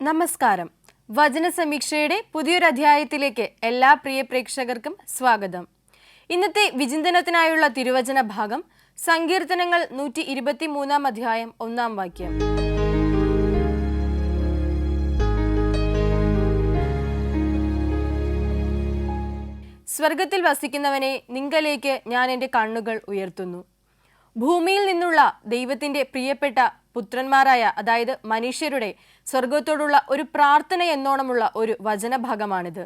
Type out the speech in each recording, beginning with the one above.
നമസ്കാരം. വചന സമീക്ഷയുടെ പുതിയൊരു അധ്യായത്തിലേക്ക് എല്ലാ പ്രിയ പ്രേക്ഷകർക്കും സ്വാഗതം. ഇന്നത്തെ വിചിന്തനത്തിനായുള്ള തിരുവചന ഭാഗം സങ്കീർത്തനങ്ങൾ 123 അധ്യായം 1 വാക്യം. സ്വർഗത്തിൽ വസിക്കുന്നവനെ നിങ്കലേക്ക് ഞാൻ എൻ്റെ കണ്ണുകൾ ഉയർത്തുന്നു. ഭൂമിയിൽ നിന്നുള്ള ദൈവത്തിൻ്റെ പ്രിയപ്പെട്ട പുത്രന്മാരായ, അതായത് മനുഷ്യരുടെ സ്വർഗത്തോടുള്ള ഒരു പ്രാർത്ഥന എന്നോണമുള്ള ഒരു വചനഭാഗമാണിത്.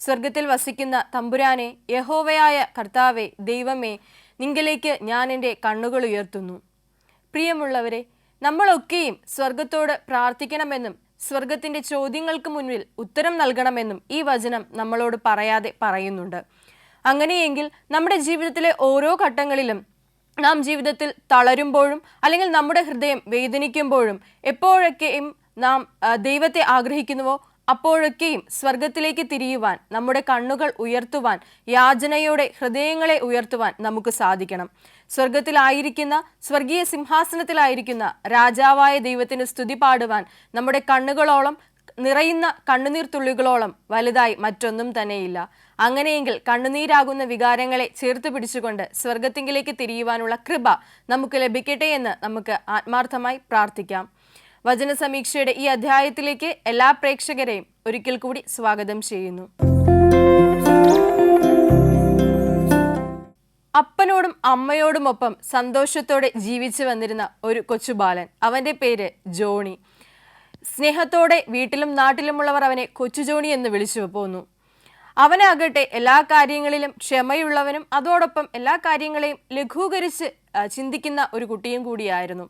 സ്വർഗത്തിൽ വസിക്കുന്ന തമ്പുരാനെ, യഹോവയായ കർത്താവെ, ദൈവമേ, നിങ്കലേക്ക് ഞാൻ എൻ്റെ കണ്ണുകൾ ഉയർത്തുന്നു. പ്രിയമുള്ളവരെ, നമ്മളൊക്കെയും സ്വർഗത്തോട് പ്രാർത്ഥിക്കണമെന്നും സ്വർഗത്തിൻ്റെ ചോദ്യങ്ങൾക്ക് മുന്നിൽ ഉത്തരം നൽകണമെന്നും ഈ വചനം നമ്മളോട് പറയാതെ പറയുന്നുണ്ട്. അങ്ങനെയെങ്കിൽ നമ്മുടെ ജീവിതത്തിലെ ഓരോ ഘട്ടങ്ങളിലും നാം ജീവിതത്തിൽ തളരുമ്പോഴും അല്ലെങ്കിൽ നമ്മുടെ ഹൃദയം വേദനിക്കുമ്പോഴും എപ്പോഴൊക്കെയും നാം ദൈവത്തെ ആഗ്രഹിക്കുന്നുവോ അപ്പോഴൊക്കെയും സ്വർഗത്തിലേക്ക് തിരിയുവാൻ, നമ്മുടെ കണ്ണുകൾ ഉയർത്തുവാൻ, യാചനയോടെ ഹൃദയങ്ങളെ ഉയർത്തുവാൻ നമുക്ക് സാധിക്കണം. സ്വർഗത്തിലായിരിക്കുന്ന, സ്വർഗീയ സിംഹാസനത്തിലായിരിക്കുന്ന രാജാവായ ദൈവത്തിന് സ്തുതി പാടുവാൻ നമ്മുടെ കണ്ണുകളോളം, നിറയുന്ന കണ്ണുനീർ തുള്ളികളോളം വലുതായി മറ്റൊന്നും തന്നെയില്ല. അങ്ങനെയെങ്കിൽ കണ്ണുനീരാകുന്ന വികാരങ്ങളെ ചേർത്ത് പിടിച്ചുകൊണ്ട് സ്വർഗത്തിങ്കിലേക്ക് തിരിയുവാനുള്ള കൃപ നമുക്ക് ലഭിക്കട്ടെ എന്ന് നമുക്ക് ആത്മാർത്ഥമായി പ്രാർത്ഥിക്കാം. വചന സമീക്ഷയുടെ ഈ അധ്യായത്തിലേക്ക് എല്ലാ പ്രേക്ഷകരെയും ഒരിക്കൽ കൂടി സ്വാഗതം ചെയ്യുന്നു. അപ്പനോടും അമ്മയോടുമൊപ്പം സന്തോഷത്തോടെ ജീവിച്ചു വന്നിരുന്ന ഒരു കൊച്ചുബാലൻ. അവൻ്റെ പേര് ജോണി. സ്നേഹത്തോടെ വീട്ടിലും നാട്ടിലുമുള്ളവർ അവനെ കൊച്ചു ജോണി എന്ന് വിളിച്ചു പോന്നു. അവനാകട്ടെ എല്ലാ കാര്യങ്ങളിലും ക്ഷമയുള്ളവനും അതോടൊപ്പം എല്ലാ കാര്യങ്ങളെയും ലഘൂകരിച്ച് ചിന്തിക്കുന്ന ഒരു കുട്ടിയും കൂടിയായിരുന്നു.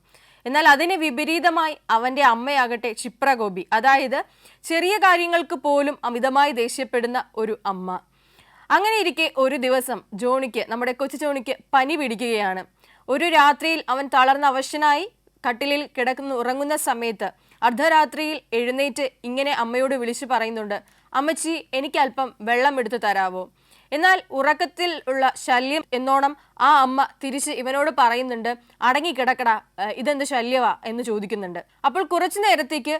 എന്നാൽ അതിന് വിപരീതമായി അവൻ്റെ അമ്മയാകട്ടെ ക്ഷിപ്രകോപി, അതായത് ചെറിയ കാര്യങ്ങൾക്ക് പോലും അമിതമായി ദേഷ്യപ്പെടുന്ന ഒരു അമ്മ. അങ്ങനെ ഇരിക്കെ ഒരു ദിവസം നമ്മുടെ കൊച്ചു ജോണിക്ക് പനി പിടിക്കുകയാണ്. ഒരു രാത്രിയിൽ അവൻ തളർന്ന അവശനായി കട്ടിലിൽ ഉറങ്ങുന്ന സമയത്ത് അർദ്ധരാത്രിയിൽ എഴുന്നേറ്റ് ഇങ്ങനെ അമ്മയോട് വിളിച്ചു പറയുന്നുണ്ട്, അമ്മച്ചി, എനിക്ക് അല്പം വെള്ളം എടുത്തു തരാവോ? എന്നാൽ ഉറക്കത്തിൽ ഉള്ള ശല്യം എന്നോണം ആ അമ്മ തിരിച്ച് ഇവനോട് പറയുന്നുണ്ട്, അടങ്ങിക്കിടക്കടാ, ഇതെന്ത് ശല്യവാ എന്ന് ചോദിക്കുന്നുണ്ട്. അപ്പോൾ കുറച്ചു നേരത്തേക്ക്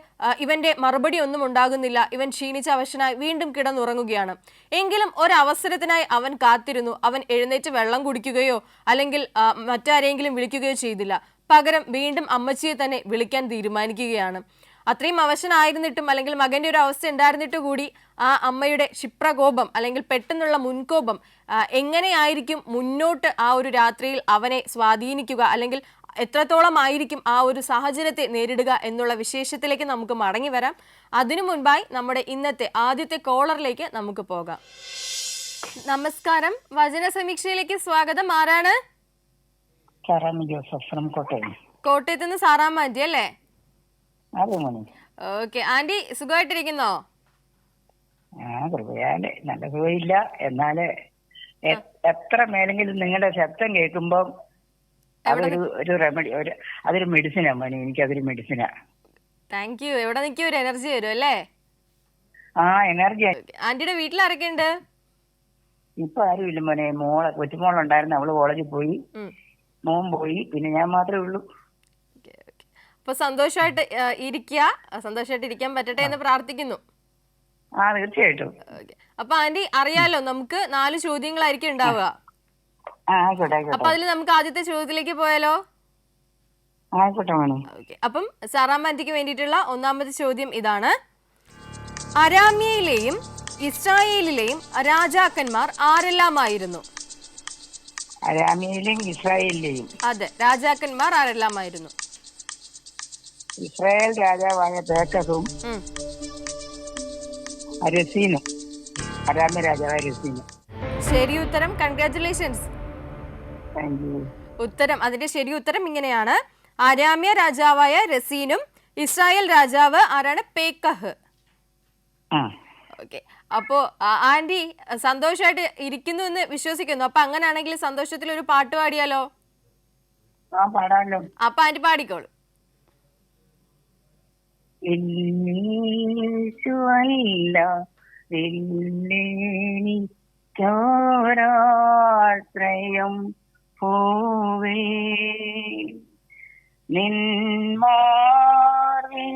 ഇവന്റെ മറുപടി ഒന്നും ഉണ്ടാകുന്നില്ല. ഇവൻ ക്ഷീണിച്ച അവശനായി വീണ്ടും കിടന്നുറങ്ങുകയാണ്. എങ്കിലും ഒരവസരത്തിനായി അവൻ കാത്തിരുന്നു. അവൻ എഴുന്നേറ്റ് വെള്ളം കുടിക്കുകയോ അല്ലെങ്കിൽ മറ്റാരെങ്കിലും വിളിക്കുകയോ ചെയ്തില്ല. പകരം വീണ്ടും അമ്മച്ചിയെ തന്നെ വിളിക്കാൻ തീരുമാനിക്കുകയാണ്. അത്രയും അവശനായിരുന്നിട്ടും അല്ലെങ്കിൽ മകൻ്റെ ഒരു അവസ്ഥ ഉണ്ടായിരുന്നിട്ട് കൂടി ആ അമ്മയുടെ ക്ഷിപ്രകോപം അല്ലെങ്കിൽ പെട്ടെന്നുള്ള മുൻകോപം എങ്ങനെയായിരിക്കും മുന്നോട്ട് ആ ഒരു രാത്രിയിൽ അവനെ സ്വാധീനിക്കുക, അല്ലെങ്കിൽ എത്രത്തോളം ആയിരിക്കും ആ ഒരു സാഹചര്യത്തെ നേരിടുക എന്നുള്ള വിശേഷത്തിലേക്ക് നമുക്ക് മടങ്ങി വരാം. അതിനു മുൻപായി നമ്മുടെ ഇന്നത്തെ ആദ്യത്തെ കോളറിലേക്ക് നമുക്ക് പോകാം. നമസ്കാരം, വചന സമീക്ഷയിലേക്ക് സ്വാഗതം. ആരാണ്? കോട്ടയത്ത് നിന്ന് സാറാമ്മ ആന്റി അല്ലേ? ഓക്കെ ആന്റി, സുഖമായിട്ടിരിക്കുന്നോ? നല്ല സുഖമില്ല, എന്നാല് എത്ര മേലെങ്കിലും നിങ്ങളുടെ ശബ്ദം കേൾക്കുമ്പോ ഒരു റെമഡി, അതൊരു മെഡിസിനാ മോനെ. എനിക്കതൊരു മെഡിസിനാ. Thank you. എവിടെ നിൽക്കും, ഒരു എനർജി വരും അല്ലേ? എനർജി. ആന്റിയുടെ വീട്ടിൽ ആരൊക്കെയുണ്ട്? ഇപ്പൊ ആരുമില്ല മോനെ. കൊച്ചുമോളുണ്ടായിരുന്നു, അവള് കോളേജിൽ പോയി, മോൻ പോയി, പിന്നെ ഞാൻ മാത്രമേ ഉള്ളൂ. അപ്പൊ സന്തോഷമായിട്ട് ഇരിക്കാൻ പറ്റട്ടെ എന്ന് പ്രാർത്ഥിക്കുന്നു. തീർച്ചയായിട്ടും. അപ്പൊ ആന്റി അറിയാലോ, നമുക്ക് 4 ചോദ്യങ്ങളായിരിക്കും ഉണ്ടാവുക. അപ്പൊ അതിൽ നമുക്ക് ആദ്യത്തെ ചോദ്യത്തിലേക്ക് പോയാലോ? അപ്പം സാറാമ്മ ആന്റിക്ക് വേണ്ടിയിട്ടുള്ള ഒന്നാമത്തെ ചോദ്യം ഇതാണ്: അരാമ്യയിലെയും ഇസ്രായേലിലെയും രാജാക്കന്മാർ ആരെല്ലാമായിരുന്നു? അരാമ്യയിലെയും ഇസ്രായേലിലെയും അതെ, രാജാക്കന്മാർ ആരെല്ലാമായിരുന്നു? ഇസ്രായേൽ രാജാവായ പേക്കസും രസീനും. അരാമ്യ രാജാവായ രസീനും. ശരി ഉത്തരം. കൺഗ്രാറ്റുലേഷൻസ്. അതിന്റെ ശരി ഉത്തരം ഇങ്ങനെയാണ്: അരാമ്യ രാജാവായ രസീനും ഇസ്രായേൽ രാജാവ് ആരാണ്? പേക്കഹ്. ഓക്കെ. അപ്പോ ആന്റി സന്തോഷമായിട്ട് ഇരിക്കുന്നു എന്ന് വിശ്വസിക്കുന്നു. അപ്പൊ അങ്ങനെയാണെങ്കിൽ സന്തോഷത്തിൽ ഒരു പാട്ട് പാടിയാലോ? അപ്പൊ ആന്റി പാടിക്കോളൂ.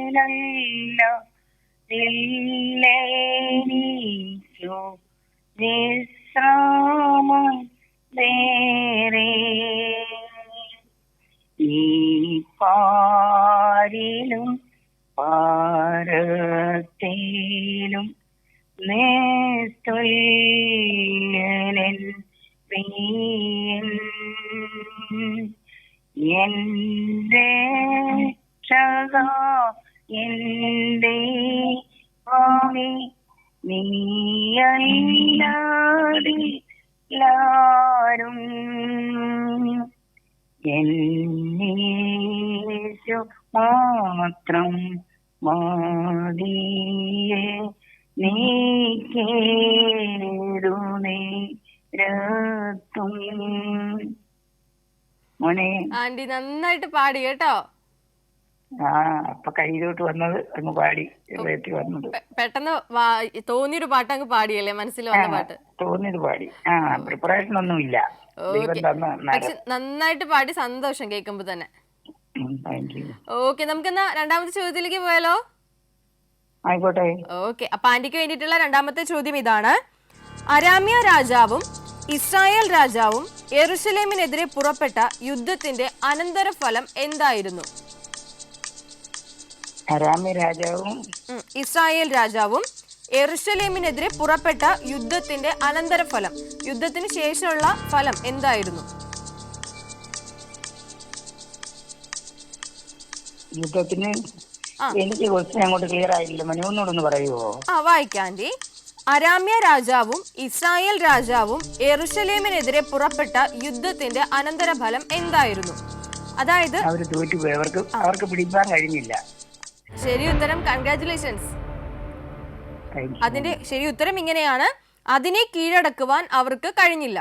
നിന്മാർവിലല്ല ഇല്ലെനിക്കു വിശ്രാമം വേറെ ഈ പാരിലും പാരത്തിലും നേസ്തുല്യനൻ പ്രിയൻ എന്റെ രക്ഷക എന്റെ സ്വാമി നീയല്ലാതില്ലാരും എന്നീശു മാത്രം മതിയേ നീക്കേടുനേരത്തും. മോനെ ആന്റി നന്നായിട്ട് പാടി കേട്ടോ. ആ അപ്പൊ കയ്യിലോട്ട് വന്നത് അങ്ങ് പാടി ഹൃദയത്തിൽ വന്നത്. പെട്ടെന്ന് തോന്നിയൊരു പാട്ട് അങ്ങ് പാടിയല്ലേ, മനസ്സിൽ വന്ന പാട്ട്. തോന്നിയത് പാടി. പ്രിപ്പറേഷൻ ഒന്നും ഇല്ല. ദൈവം തന്ന പക്ഷെ നന്നായിട്ട് പാടി, സന്തോഷം കേൾക്കുമ്പോ തന്നെ. Thank you. ഓക്കെ, നമുക്കെന്നാ രണ്ടാമത്തെ ചോദ്യത്തിലേക്ക് പോയാലോ? ആയിക്കോട്ടെ. ഓക്കെ, അപ്പൊ ആന്റിക്ക് വേണ്ടിയിട്ടുള്ള രണ്ടാമത്തെ ചോദ്യം ഇതാണ്. അരാമ്യ രാജാവും ഇസ്രായേൽ രാജാവും യെരുശലേമിനെതിരെ പുറപ്പെട്ട യുദ്ധത്തിന്റെ അനന്തരഫലം എന്തായിരുന്നു? അരാമ്യ രാജാവും ഇസ്രായേൽ രാജാവും യെരുശലേമിനെതിരെ പുറപ്പെട്ട യുദ്ധത്തിന്റെ അനന്തരഫലം, യുദ്ധത്തിന് ശേഷമുള്ള ഫലം എന്തായിരുന്നു? യുദ്ധത്തിന് എനിക്ക് ക്വസ്റ്റ്യൻ അങ്ങോട്ട് ക്ലിയർ ആയില്ല. മനോന്നോടൊന്ന് പറയുവോ? വായിക്കാം ആന്റി. അരാമ്യ രാജാവും ഇസ്രായേൽ രാജാവും യെരുശലേമിനെതിരെ പുറപ്പെട്ട യുദ്ധത്തിന്റെ അനന്തരഫലം എന്തായിരുന്നു? അതായത് അവര് തോറ്റുപോയി, അവർക്ക് പിടിക്കാൻ കഴിഞ്ഞില്ല. ശരി ഉത്തരം, കൺഗ്രാറ്റുലേഷൻസ്. അതിന്റെ ശരി ഉത്തരം ഇങ്ങനെയാണ്: അതിനെ കീഴടക്കുവാൻ അവർക്ക് കഴിഞ്ഞില്ല.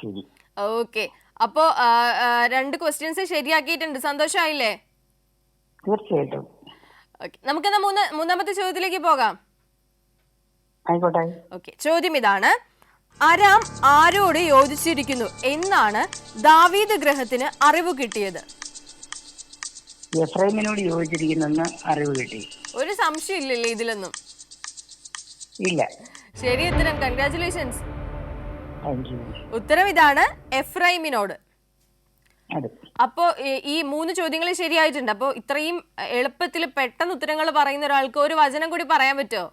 ശരി. ഓക്കെ, അപ്പോ രണ്ട് ക്വസ്റ്റ്യൻസ് ശരിയാക്കിയിട്ടുണ്ട്. സന്തോഷമായില്ലേ? തീർച്ചയായിട്ടും. ഓക്കെ, നമുക്കെന്നാ മൂന്നാമത്തെ ചോദ്യത്തിലേക്ക് പോകാം. ആയിക്കോട്ടെ. ഓക്കെ, ചോദ്യം ഇതാണ്. അരാം ആരോട് യോജിച്ചിരിക്കുന്നു എന്നാണ് ദാവീദ് ഗൃഹത്തിന് അറിവ് കിട്ടിയത്? എഫ്രൈമിനോട് യോജിച്ചിരിക്കുന്നെന്ന് അറിവ് കിട്ടി. ഒരു സംശയം ഇല്ലല്ലേ ഇതിലൊന്നും? ഇല്ല. ശരി ഉത്തരം, കൺഗ്രാറ്റുലേഷൻസ്. Thank you. ഉത്തരം ഇതാണ്, എഫ്രൈമിനോട്. അതെ. അപ്പോ ഈ മൂന്ന് ചോദ്യങ്ങൾ ശരിയായിട്ടുണ്ട്. അപ്പോ ഇത്രയും എളുപ്പത്തിൽ പെട്ടെന്ന് ഉത്തരങ്ങൾ പറയുന്ന ഒരാൾക്ക് ഒരു വചനം കൂടി പറയാൻ പറ്റുമോ?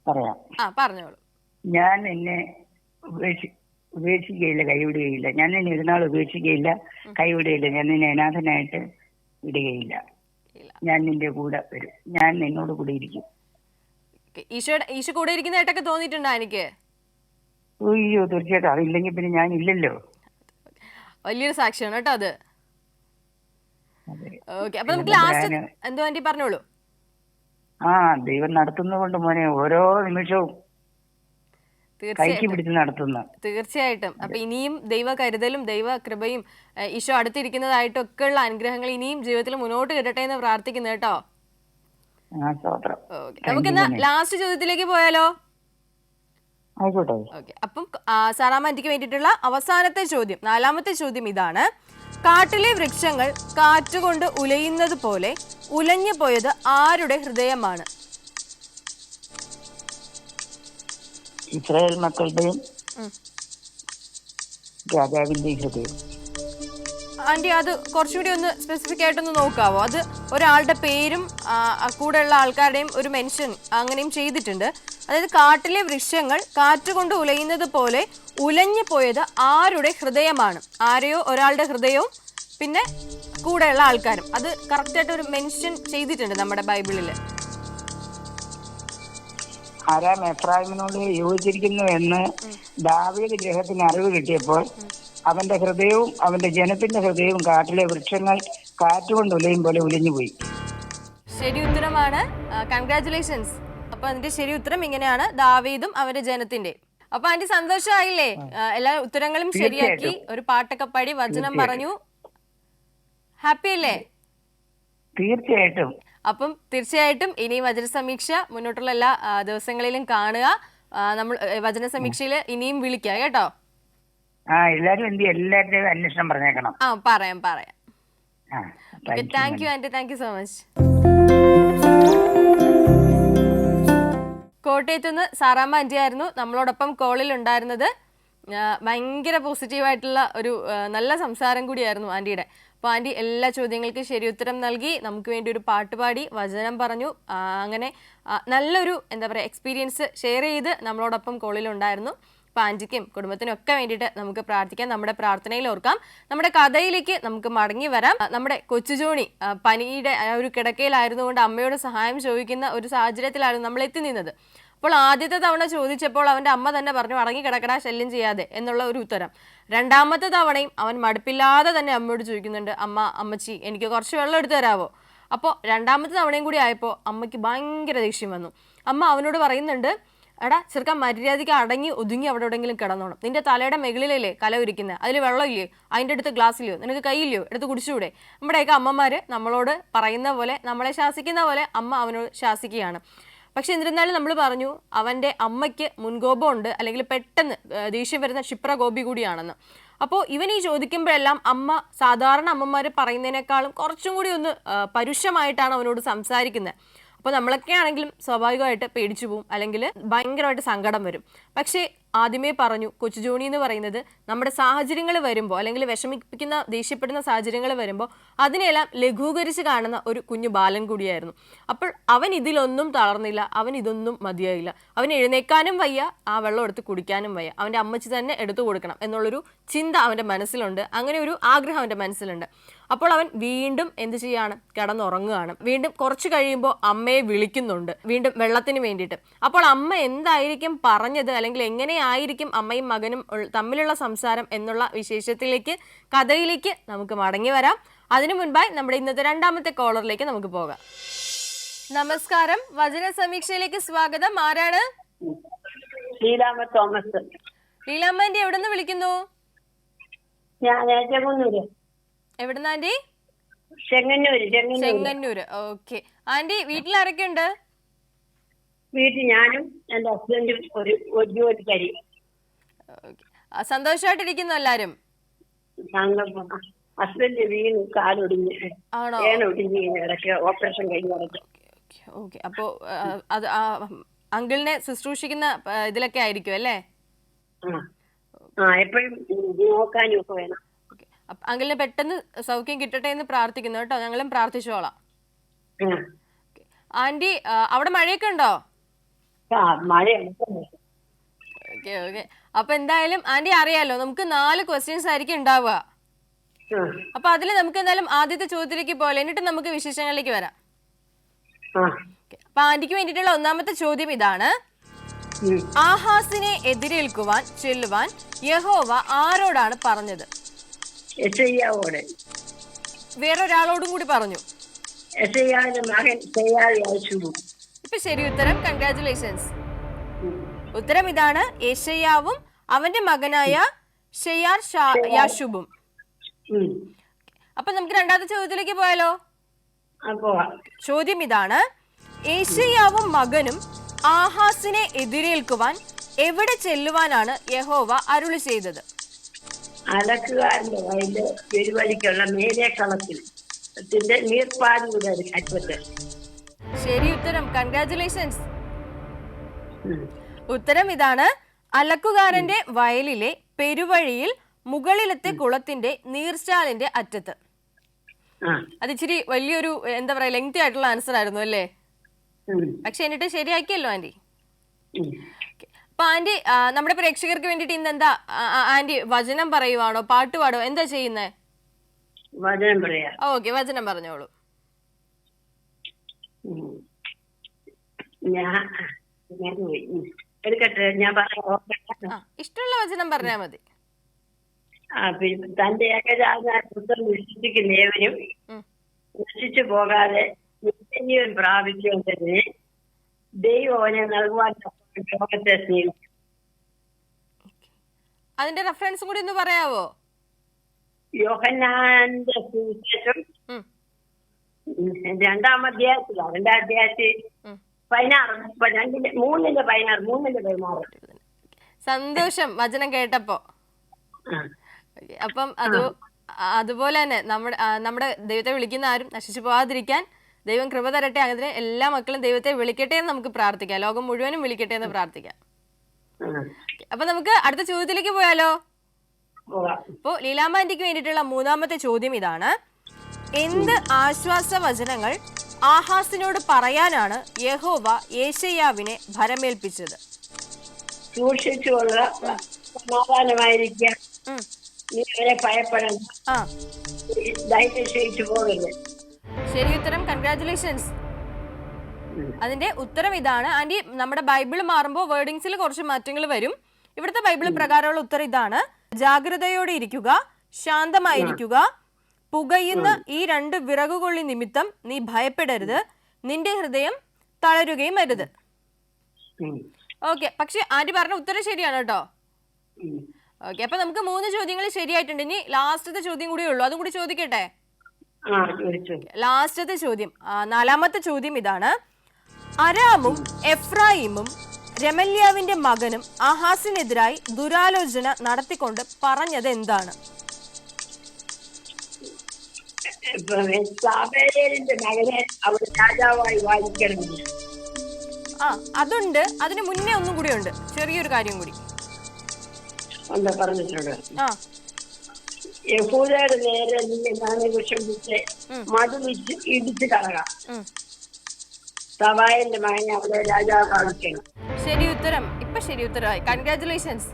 പറയാം. പറഞ്ഞോളൂ. ഞാൻ നിന്നെ ഉപേക്ഷിക്കുകയില്ല, കൈവിടുകയില്ല. ഞാൻ നിന്നെ ഇരുന്നാൾ ഉപേക്ഷിക്കുകയില്ല, കൈവിടുകയില്ല. ഞാൻ നിന്നെ അനാഥനായിട്ട് വിടുകയില്ല. ഞാൻ നിന്റെ കൂടെ വരും, ഞാൻ നിന്നോട് കൂടെ ഇരിക്കും. ഈശോ കൂടെ ഇരിക്കുന്നതായിട്ടൊക്കെ തോന്നിയിട്ടുണ്ടോ എനിക്ക്? അയ്യോ, തീർച്ചയായിട്ടും. അതില്ലെങ്കിൽ പിന്നെ ഞാൻ ഇല്ലല്ലോ. വലിയൊരു സാക്ഷിയാണ് കേട്ടോ അത്. ഓക്കെ, അപ്പൊ നമുക്ക് ലാസ്റ്റ് എന്തോ ആന്റി പറഞ്ഞോളൂ. ദൈവം നടത്തുന്നതുകൊണ്ട് മോനെ ഓരോ നിമിഷവും കൈക്ക് പിടിച്ച് നടത്തുന്നു. തീർച്ചയായിട്ടും. അപ്പൊ ഇനിയും ദൈവ കരുതലും ദൈവ കൃപയും ഈശോ അടുത്തിരിക്കുന്നതായിട്ടും ഒക്കെ ഉള്ള അനുഗ്രഹങ്ങൾ ഇനിയും ജീവിതത്തിൽ മുന്നോട്ട് കിട്ടട്ടെ എന്ന് പ്രാർത്ഥിക്കുന്നു കേട്ടോ. നമുക്കെന്നാ ലാസ്റ്റ് ചോദ്യത്തിലേക്ക് പോയാലോ? ആയിക്കോട്ടെ. ഓക്കെ, അപ്പം സാറാമാന്റിക്ക് വേണ്ടിയിട്ടുള്ള അവസാനത്തെ ചോദ്യം, നാലാമത്തെ ചോദ്യം ഇതാണ്. കാട്ടിലെ വൃക്ഷങ്ങൾ കാറ്റുകൊണ്ട് ഉലയുന്നത് പോലെ ഉലഞ്ഞു പോയത് ആരുടെ ഹൃദയമാണ്? ഇസ്രായേൽ മക്കളുടെയും രാജാവിന്റെയും ഹൃദയം. ആന്റി, അത് കുറച്ചുകൂടി ഒന്ന് സ്പെസിഫിക് ആയിട്ടൊന്ന് നോക്കാവോ? അത് ഒരാളുടെ പേരും കൂടെയുള്ള ആൾക്കാരുടെയും ഒരു മെൻഷൻ അങ്ങനെയും ചെയ്തിട്ടുണ്ട്. അതായത് കാട്ടിലെ വൃക്ഷങ്ങൾ കാറ്റുകൊണ്ട് ഉലയുന്നത് പോലെ ഉലഞ്ഞു പോയത് ആരുടെ ഹൃദയമാണ്? ആരെയോ ഒരാളുടെ ഹൃദയവും പിന്നെ കൂടെയുള്ള ആൾക്കാരും. അത് കറക്റ്റായിട്ട് ഒരു മെൻഷൻ ചെയ്തിട്ടുണ്ട് നമ്മുടെ ബൈബിളിൽ. ആരാം എഫ്രൈമിനോട് യോജിച്ചിരിക്കുന്നു എന്ന് ദാവീദ് ഗൃഹത്തിന് അറിവ് കിട്ടിയപ്പോൾ അവന്റെ ഹൃദയവും അവന്റെ ജനത്തിന്റെ ഹൃദയവും കാട്ടിലെ വൃക്ഷങ്ങൾ കാറ്റുകൊണ്ട് ഉലയും പോലെ ഉലഞ്ഞുപോയി. ശരി ഉത്തരമാണ്, കൺഗ്രാറ്റുലേഷൻസ്. അപ്പൊ അതിന്റെ ശരി ഉത്തരം ഇങ്ങനെയാണ്, ദാവീദും അവന്റെ ജനത്തിന്റെ. അപ്പൊ ആന്റി സന്തോഷമായില്ലേ? എല്ലാ ഉത്തരങ്ങളും ശരിയാക്കി, ഒരു പാട്ടൊക്കെ പാടി വചനം പറഞ്ഞു. ഹാപ്പി അല്ലേ? തീർച്ചയായിട്ടും. അപ്പം തീർച്ചയായിട്ടും ഇനി വചന സമീക്ഷ മുന്നോട്ടുള്ള എല്ലാ ദിവസങ്ങളിലും കാണുക. നമ്മൾ വചന സമീക്ഷയിൽ ഇനിയും വിളിക്കാം കേട്ടോ. എല്ലാരും എല്ലാവരുടെയും അന്വേഷണം പറഞ്ഞേക്കണം. പറയാം. ആ, okay, thank you thank you madam. Aunty, thank you so much. കോട്ടയത്തു നിന്ന് സാറാമ്മ ആൻറ്റി ആയിരുന്നു നമ്മളോടൊപ്പം കോളിൽ ഉണ്ടായിരുന്നത്. ഭയങ്കര പോസിറ്റീവായിട്ടുള്ള ഒരു നല്ല സംസാരം കൂടിയായിരുന്നു ആൻറ്റിയുടെ. അപ്പോൾ ആൻറ്റി എല്ലാ ചോദ്യങ്ങൾക്കും ശരി ഉത്തരം നൽകി, നമുക്ക് വേണ്ടി ഒരു പാട്ട് പാടി, വചനം പറഞ്ഞു, അങ്ങനെ നല്ലൊരു എന്താ പറയുക എക്സ്പീരിയൻസ് ഷെയർ ചെയ്ത് നമ്മളോടൊപ്പം കോളിലുണ്ടായിരുന്നു. അപ്പോൾ ആൻറ്റിക്കും കുടുംബത്തിനും ഒക്കെ വേണ്ടിയിട്ട് നമുക്ക് പ്രാർത്ഥിക്കാം, നമ്മുടെ പ്രാർത്ഥനയിൽ ഓർക്കാം. നമ്മുടെ കഥയിലേക്ക് നമുക്ക് മടങ്ങി വരാം. നമ്മുടെ കൊച്ചുജോണി പനിയുടെ ഒരു കിടക്കയിലായിരുന്നുകൊണ്ട് അമ്മയോട് സഹായം ചോദിക്കുന്ന ഒരു സാഹചര്യത്തിലായിരുന്നു നമ്മൾ എത്തി നിന്നത്. അപ്പോൾ ആദ്യത്തെ തവണ ചോദിച്ചപ്പോൾ അവൻ്റെ അമ്മ തന്നെ പറഞ്ഞു അടങ്ങി കിടക്കടാ, ശല്യം ചെയ്യാതെ എന്നുള്ള ഒരു ഉത്തരം. രണ്ടാമത്തെ തവണയും അവൻ മടുപ്പില്ലാതെ തന്നെ അമ്മയോട് ചോദിക്കുന്നുണ്ട്, അമ്മച്ചി എനിക്ക് കുറച്ച് വെള്ളം എടുത്തു തരാമോ. അപ്പോൾ രണ്ടാമത്തെ തവണയും കൂടി ആയപ്പോൾ അമ്മയ്ക്ക് ഭയങ്കര ദേഷ്യം വന്നു. അമ്മ അവനോട് പറയുന്നുണ്ട്, എടാ ചെറുക്കാൻ മര്യാദയ്ക്ക് അടങ്ങി ഒതുങ്ങി അവിടെ എവിടെയെങ്കിലും കിടന്നോണം. നിന്റെ തലയുടെ മുകളിലല്ലേ കല ഉരിക്കുന്നത്, അതിൽ വെള്ളം ഇല്ലയോ, അതിൻ്റെ അടുത്ത് ഗ്ലാസ്സിലെയോ, നിനക്ക് കൈയില്ലയോ, എടുത്ത് കുടിച്ചുകൂടെ. നമ്മുടെയൊക്കെ അമ്മമാർ നമ്മളോട് പറയുന്ന പോലെ, നമ്മളെ ശാസിക്കുന്ന പോലെ അമ്മ അവനോട് ശാസിക്കുകയാണ്. പക്ഷെ എന്നിരുന്നാലും നമ്മൾ പറഞ്ഞു അവൻ്റെ അമ്മയ്ക്ക് മുൻകോപമുണ്ട്, അല്ലെങ്കിൽ പെട്ടെന്ന് ദേഷ്യം വരുന്ന ക്ഷിപ്രകോപി കൂടിയാണെന്ന്. അപ്പോൾ ഇവൻ ഈ ചോദിക്കുമ്പോഴെല്ലാം അമ്മ സാധാരണ അമ്മമാർ പറയുന്നതിനേക്കാളും കുറച്ചും കൂടി ഒന്ന് പരുഷമായിട്ടാണ് അവനോട് സംസാരിക്കുന്നത്. അപ്പോൾ നമ്മളൊക്കെ ആണെങ്കിലും സ്വാഭാവികമായിട്ട് പേടിച്ചു പോവും, അല്ലെങ്കിൽ ഭയങ്കരമായിട്ട് സങ്കടം വരും. പക്ഷേ ആദ്യമേ പറഞ്ഞു, കൊച്ചുജോണി എന്ന് പറയുന്നത് നമ്മുടെ സാഹചര്യങ്ങൾ വരുമ്പോൾ, അല്ലെങ്കിൽ വിഷമിപ്പിക്കുന്ന ദേഷ്യപ്പെടുന്ന സാഹചര്യങ്ങൾ വരുമ്പോൾ അതിനെല്ലാം ലഘൂകരിച്ച് കാണുന്ന ഒരു കുഞ്ഞു ബാലൻ കൂടിയായിരുന്നു. അപ്പോൾ അവൻ ഇതിലൊന്നും തളർന്നില്ല, അവൻ ഇതൊന്നും മതിയായില്ല. അവൻ എഴുന്നേക്കാനും വയ്യ, ആ വെള്ളം എടുത്ത് കുടിക്കാനും വയ്യ. അവൻ്റെ അമ്മച്ചി തന്നെ എടുത്തു കൊടുക്കണം എന്നുള്ളൊരു ചിന്ത അവൻ്റെ മനസ്സിലുണ്ട്, അങ്ങനെ ഒരു ആഗ്രഹം അവൻ്റെ മനസ്സിലുണ്ട്. അപ്പോൾ അവൻ വീണ്ടും എന്ത് ചെയ്യാണ്, കിടന്നുറങ്ങുകയാണ്. വീണ്ടും കുറച്ച് കഴിയുമ്പോൾ അമ്മയെ വിളിക്കുന്നുണ്ട്, വീണ്ടും വെള്ളത്തിന് വേണ്ടിയിട്ട്. അപ്പോൾ അമ്മ എന്തായിരിക്കും പറഞ്ഞത്, അല്ലെങ്കിൽ എങ്ങനെയായിരിക്കും അമ്മയും മകനും തമ്മിലുള്ള സംസാരം എന്നുള്ള വിശേഷത്തിലേക്ക്, കഥയിലേക്ക് നമുക്ക് മടങ്ങി വരാം. അതിനു മുൻപായി നമ്മുടെ ഇന്നത്തെ രണ്ടാമത്തെ കോളറിലേക്ക് നമുക്ക് പോകാം. നമസ്കാരം, വചന സമീക്ഷയിലേക്ക് സ്വാഗതം. ആരാണ്? ലീലാമ്മ തോമസ്. ലീലാമ്മ ആൻറ്റി എവിടെ നിന്ന് വിളിക്കുന്നു? ഞാൻ ചെങ്ങന്നൂര്. എവിടുന്ന ആൻറ്റി? ചെങ്ങന്നൂര്. ഓക്കെ ആൻറ്റി, വീട്ടിൽ ആരൊക്കെ ഉണ്ട്? വീട്ടിൽ ഞാനും എന്റെ ഹസ്ബൻഡും ഒരു ജോലിക്കാരി. സന്തോഷമായിട്ടിരിക്കുന്നു എല്ലാരും? ഹസ്ബൻഡ് വീണ് കാലൊടിഞ്ഞ്, ആണോ? ഒടിഞ്ഞ് ഇടയ്ക്ക് ഓപ്പറേഷൻ കഴിഞ്ഞിടയ്ക്ക്. ഓക്കെ, അപ്പോ അത് അങ്കിളിനെ ശുശ്രൂഷിക്കുന്ന ഇതിലൊക്കെ ആയിരിക്കും അല്ലേ? എപ്പോഴും നോക്കാനും ഒക്കെ വേണം. അങ്കിളിന് പെട്ടെന്ന് സൗഖ്യം കിട്ടട്ടെ എന്ന് പ്രാർത്ഥിക്കുന്നു കേട്ടോ, ഞങ്ങളും പ്രാർത്ഥിച്ചോളാം. ആന്റി, അവിടെ മഴയൊക്കെ ഉണ്ടോ? മഴ. ഓക്കെ ഓക്കെ, അപ്പൊ എന്തായാലും ആന്റി അറിയാലോ, നമുക്ക് 4 ക്വസ്റ്റ്യൻസ് ആയിരിക്കും ഉണ്ടാവുക. അപ്പൊ അതിൽ നമുക്ക് എന്തായാലും ആദ്യത്തെ ചോദ്യത്തിലേക്ക് പോലെ, എന്നിട്ട് നമുക്ക് വിശേഷങ്ങളിലേക്ക് വരാം. അപ്പൊ ആന്റിക്ക് വേണ്ടിയിട്ടുള്ള ഒന്നാമത്തെ ചോദ്യം ഇതാണ്: ആഹാസിനെ എതിരേൽക്കുവാൻ ചെല്ലുവാൻ യഹോവ ആരോടാണ് പറഞ്ഞത്? വേറൊരാളോടും കൂടി പറഞ്ഞു. ഇപ്പൊ ശരി ഉത്തരം, കൺഗ്രാറ്റുലേഷൻസ്. ഉത്തരം ഇതാണ്, യെശയ്യാവും അവന്റെ മകനായ ഷെയാർ യാശുബും. അപ്പൊ നമുക്ക് രണ്ടാമത്തെ ചോദ്യത്തിലേക്ക് പോയാലോ? ചോദ്യം ഇതാണ്: യെശയ്യാവും മകനും ആഹാസിനെ എതിരേൽക്കുവാൻ എവിടെ ചെല്ലുവാനാണ് യഹോവ അരുളി ചെയ്തത്? അലക്കുകാരന്റെ വയല് പെരുവഴിക്കുള്ള മേലേക്കളത്തിൽ നീർപ്പാടുകളുടെ അറ്റത്ത്. ശരി ഉത്തരം, കൺഗ്രാറ്റുലേഷൻസ്. ഉത്തരം ഇതാണ്, അലക്കുകാരന്റെ വയലിലെ പെരുവഴിയിൽ മുകളിലത്തെ കുളത്തിന്റെ നീർച്ചാലിന്റെ അറ്റത്ത്. അത് ഇച്ചിരി വലിയൊരു എന്താ പറയാ ലെങ്തി ആയിട്ടുള്ള ആൻസർ ആയിരുന്നു അല്ലേ? പക്ഷെ എന്നിട്ട് ശരിയാക്കിയല്ലോ ആന്റി. അപ്പൊ ആന്റി, നമ്മുടെ പ്രേക്ഷകർക്ക് വേണ്ടിട്ട് ഇന്ന് എന്താ ആന്റി, വചനം പറയുവാണോ, പാട്ട് പാടോ, എന്താ ചെയ്യുന്നേ? വചനം പറയാ. ഓക്കെ, വചനം പറഞ്ഞോളൂ. എടുക്കട്ടെ, ഞാൻ പറയാം. ഇഷ്ടമുള്ള വചനം പറഞ്ഞാ മതി. തന്റെ ഏകജാതനായ വിശ്വസിക്കുന്ന ഏവരും നശിച്ചു പോകാതെ നിത്യജീവൻ പ്രാപിക്കേണ്ടതിന് ദൈവം അവനെ നൽകുവാൻ ലോകത്തെ സ്നേഹിച്ചു. അതിന്റെ റെഫറൻസും കൂടി ഒന്ന് പറയാവോ? യോഹന്നാന്റെ സുവിശേഷം 2-ാം അധ്യായത്തിലാണ്, 2-ാം അധ്യായത്തിൽ 3:16. സന്തോഷം വചനം കേട്ടപ്പോ. അപ്പം അത് അതുപോലെ തന്നെ നമ്മുടെ ദൈവത്തെ വിളിക്കുന്ന ആരും നശിച്ചു പോകാതിരിക്കാൻ ദൈവം കൃപ തരട്ടെ. അങ്ങനെ എല്ലാ മക്കളും ദൈവത്തെ വിളിക്കട്ടെ എന്ന് നമുക്ക് പ്രാർത്ഥിക്കാം. ലോകം മുഴുവനും വിളിക്കട്ടെ എന്ന് പ്രാർത്ഥിക്കാം. അപ്പൊ നമുക്ക് അടുത്ത ചോദ്യത്തിലേക്ക് പോയാലോ? അപ്പോ ലീലാമ്മ ആന്റിക്ക് വേണ്ടിയിട്ടുള്ള മൂന്നാമത്തെ ചോദ്യം ഇതാണ്: എന്ത് ആശ്വാസ വചനങ്ങൾ ആഹാസിനോട് പറയാനാണ് യഹോവ യേശയ്യാവിനെ ഭരമേൽപ്പിച്ചത്? സൂക്ഷിച്ചുകൊള്ളുക, സമാധാനമായിരിക്കുക, നീ അവരെ ഭയപ്പെടണം, ധൈര്യം ക്ഷയിച്ചു പോകരുത്. ശരി ഉത്തരം. കൺഗ്രാറ്റുലേഷൻസ്. അതിന്റെ ഉത്തരം ഇതാണ്. ആന്റി, നമ്മുടെ ബൈബിൾ മാറുമ്പോൾ വേർഡിങ്സിൽ കുറച്ച് മാറ്റങ്ങൾ വരും. ഇവിടുത്തെ ബൈബിൾ പ്രകാരമുള്ള ഉത്തരം ഇതാണ്: ജാഗ്രതയോടെ ഇരിക്കുക, ശാന്തമായിരിക്കുക, പുകയുന്ന ഈ 2 വിറകുകൊള്ളി നിമിത്തം നീ ഭയപ്പെടരുത്, നിന്റെ ഹൃദയം തളരുകയും അരുത്. ഓക്കെ, പക്ഷെ ആന്റി പറഞ്ഞ ഉത്തരം ശരിയാണ് കേട്ടോ. ഓക്കെ, അപ്പൊ നമുക്ക് 3 ചോദ്യങ്ങൾ ശരിയായിട്ടുണ്ട്. ഇനി ലാസ്റ്റത്തെ ചോദ്യം കൂടിയേ ഉള്ളൂ, അതും കൂടി ചോദിക്കട്ടെ? ലാസ്റ്റത്തെ ചോദ്യം, 4ാമത്തെ ചോദ്യം ഇതാണ്: അരാമും എഫ്രായിമും രമല്യാവിന്റെ മകനും ആഹാസിനെതിരായി ദുരാലോചന നടത്തിക്കൊണ്ട് പറഞ്ഞത് എന്താണ്? മകനെ അവിടെ രാജാവായി വാഴിക്കണമെന്ന്. അതുണ്ട്. അതിന് മുന്നേ ഒന്നും കൂടി ഉണ്ട്, ചെറിയൊരു കാര്യം കൂടി പറഞ്ഞിട്ടുണ്ട്. യഹൂദയുടെ നേരെ വിഷമിച്ച് മതിലിച്ച് ഇടിച്ചു കളകാം, സവായന്റെ മകനെ അവിടെ രാജാവ് വാഴിക്കണം. ശരി ഉത്തരം. ഇപ്പൊ ശരി ഉത്തരമായി. കൺഗ്രാറ്റുലേഷൻസ്.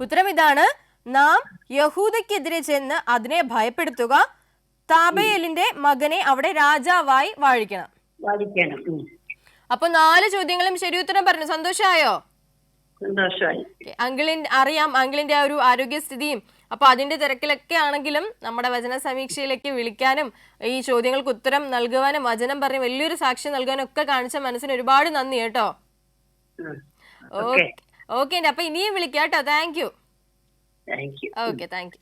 ഉത്തരം ഇതാണ്: നാം യഹൂദക്കെതിരെ ചെന്ന് അതിനെ ഭയപ്പെടുത്തുക, താബേലിന്റെ മകനെ അവിടെ രാജാവായി വാഴിക്കണം. അപ്പൊ 4 ചോദ്യങ്ങളും ശരി ഉത്തരം പറഞ്ഞു. സന്തോഷമായോ? സന്തോഷമായി. അറിയാം അങ്കിളിന്റെ ആ ഒരു ആരോഗ്യസ്ഥിതിയും. അപ്പൊ അതിന്റെ തിരക്കിലൊക്കെ ആണെങ്കിലും നമ്മുടെ വചന സമീക്ഷയിലേക്ക് വിളിക്കാനും ഈ ചോദ്യങ്ങൾക്ക് ഉത്തരം നൽകുവാനും വചനം പറഞ്ഞ് വലിയൊരു സാക്ഷ്യം നൽകാനും ഒക്കെ കാണിച്ച മനസ്സിന് ഒരുപാട് നന്ദി കേട്ടോ. ഓക്കെ, അപ്പൊ ഇനിയും വിളിക്കാം കേട്ടോ. Thank you. Okay, thank U.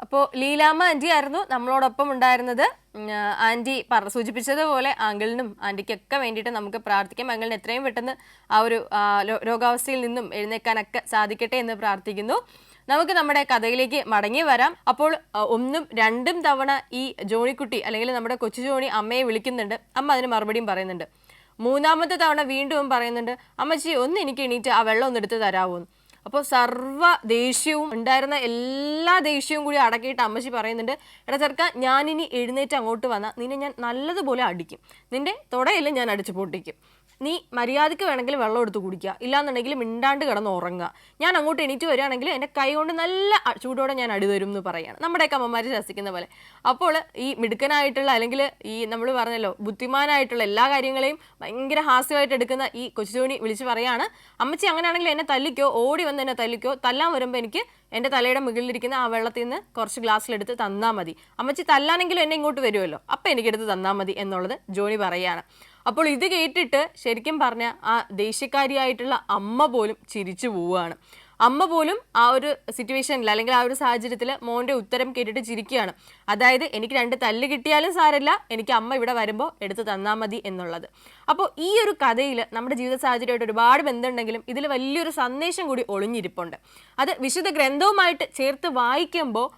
അപ്പോൾ ലീലാമ്മ ആന്റി ആയിരുന്നു നമ്മളോടൊപ്പം ഉണ്ടായിരുന്നത്. ആന്റി സൂചിപ്പിച്ചതുപോലെ അങ്കിളിനും ആന്റിക്കൊക്കെ വേണ്ടിയിട്ട് നമുക്ക് പ്രാർത്ഥിക്കാം. അങ്കിളിന് എത്രയും പെട്ടെന്ന് ആ ഒരു രോഗാവസ്ഥയിൽ നിന്നും എഴുന്നേക്കാനൊക്കെ സാധിക്കട്ടെ എന്ന് പ്രാർത്ഥിക്കുന്നു. നമുക്ക് നമ്മുടെ കഥയിലേക്ക് മടങ്ങി വരാം. അപ്പോൾ 1ഉം 2ഉം തവണ ഈ ജോണിക്കുട്ടി അല്ലെങ്കിൽ നമ്മുടെ കൊച്ചു ജോണി അമ്മയെ വിളിക്കുന്നുണ്ട്. അമ്മ അതിന് മറുപടിയും പറയുന്നുണ്ട്. 3ാമത്തെ തവണ വീണ്ടും പറയുന്നുണ്ട്: അമ്മച്ചി ഒന്ന് എനിക്ക് എണീറ്റ് ആ വെള്ളം ഒന്ന് എടുത്ത് തരാമോ? അപ്പോൾ സർവ്വ ദേഷ്യവും ഉണ്ടായിരുന്ന എല്ലാ ദേഷ്യവും കൂടി അടക്കിയിട്ട് അമ്മച്ചി പറയുന്നുണ്ട്: എടാ ചെറുക്ക, ഞാനിനി എഴുന്നേറ്റ് അങ്ങോട്ട് വന്നാൽ നിന്നെ ഞാൻ നല്ലതുപോലെ അടിക്കും, നിന്റെ തുടയിൽ ഞാൻ അടിച്ചു പൊട്ടിക്കും, നീ മര്യാദയ്ക്ക് വേണമെങ്കിൽ വെള്ളം എടുത്ത് കുടിക്കുക, ഇല്ലാന്നുണ്ടെങ്കിൽ മിണ്ടാണ്ട് കിടന്ന് ഉറങ്ങുക, ഞാൻ അങ്ങോട്ട് എണീറ്റ് വരികയാണെങ്കിൽ എൻ്റെ കൈ കൊണ്ട് നല്ല ചൂടോടെ ഞാൻ അടി തരും എന്ന് പറയുകയാണ്. നമ്മുടെയൊക്കെ അമ്മമാർ ശാസിക്കുന്ന പോലെ. അപ്പോൾ ഈ മിടുക്കനായിട്ടുള്ള അല്ലെങ്കിൽ ഈ നമ്മൾ പറഞ്ഞല്ലോ ബുദ്ധിമാനായിട്ടുള്ള എല്ലാ കാര്യങ്ങളെയും ഭയങ്കര ഹാസ്യമായിട്ട് എടുക്കുന്ന ഈ കൊച്ചുജോണി വിളിച്ച് പറയാണ്: അമ്മച്ചി അങ്ങനെയാണെങ്കിൽ എന്നെ തല്ലിക്കോ, ഓടി വന്ന് എന്നെ തല്ലിക്കോ, തല്ലാൻ വരുമ്പോൾ എനിക്ക് എൻ്റെ തലയുടെ മുകളിലിരിക്കുന്ന ആ വെള്ളത്തിൽ നിന്ന് കുറച്ച് ഗ്ലാസ്സിലെടുത്ത് തന്നാൽ മതി, അമ്മച്ചി തല്ലാനെങ്കിലും എന്നെ ഇങ്ങോട്ട് വരുമല്ലോ, അപ്പം എനിക്കെടുത്ത് തന്നാൽ മതി എന്നുള്ളത് ജോണി പറയുകയാണ്. അപ്പോൾ ഇത് കേട്ടിട്ട് ശരിക്കും പറഞ്ഞ ആ ദേഷ്യക്കാരിയായിട്ടുള്ള അമ്മ പോലും ചിരിച്ചു പോവുകയാണ്. അമ്മ പോലും ആ ഒരു സിറ്റുവേഷനിൽ അല്ലെങ്കിൽ ആ ഒരു സാഹചര്യത്തിൽ മോൻ്റെ ഉത്തരം കേട്ടിട്ട് ചിരിക്കുകയാണ്. അതായത് എനിക്ക് 2 തല്ല് കിട്ടിയാലും സാരമില്ല, എനിക്ക് അമ്മ ഇവിടെ വരുമ്പോൾ എടുത്ത് തന്നാൽ മതി എന്നുള്ളത്. അപ്പോൾ ഈ ഒരു കഥയിൽ നമ്മുടെ ജീവിത സാഹചര്യമായിട്ട് ഒരുപാട് ബന്ധമുണ്ടെങ്കിലും ഇതിൽ വലിയൊരു സന്ദേശം കൂടി ഒളിഞ്ഞിരിപ്പുണ്ട്. അത് വിശുദ്ധ ഗ്രന്ഥവുമായിട്ട് ചേർത്ത് വായിക്കുമ്പോൾ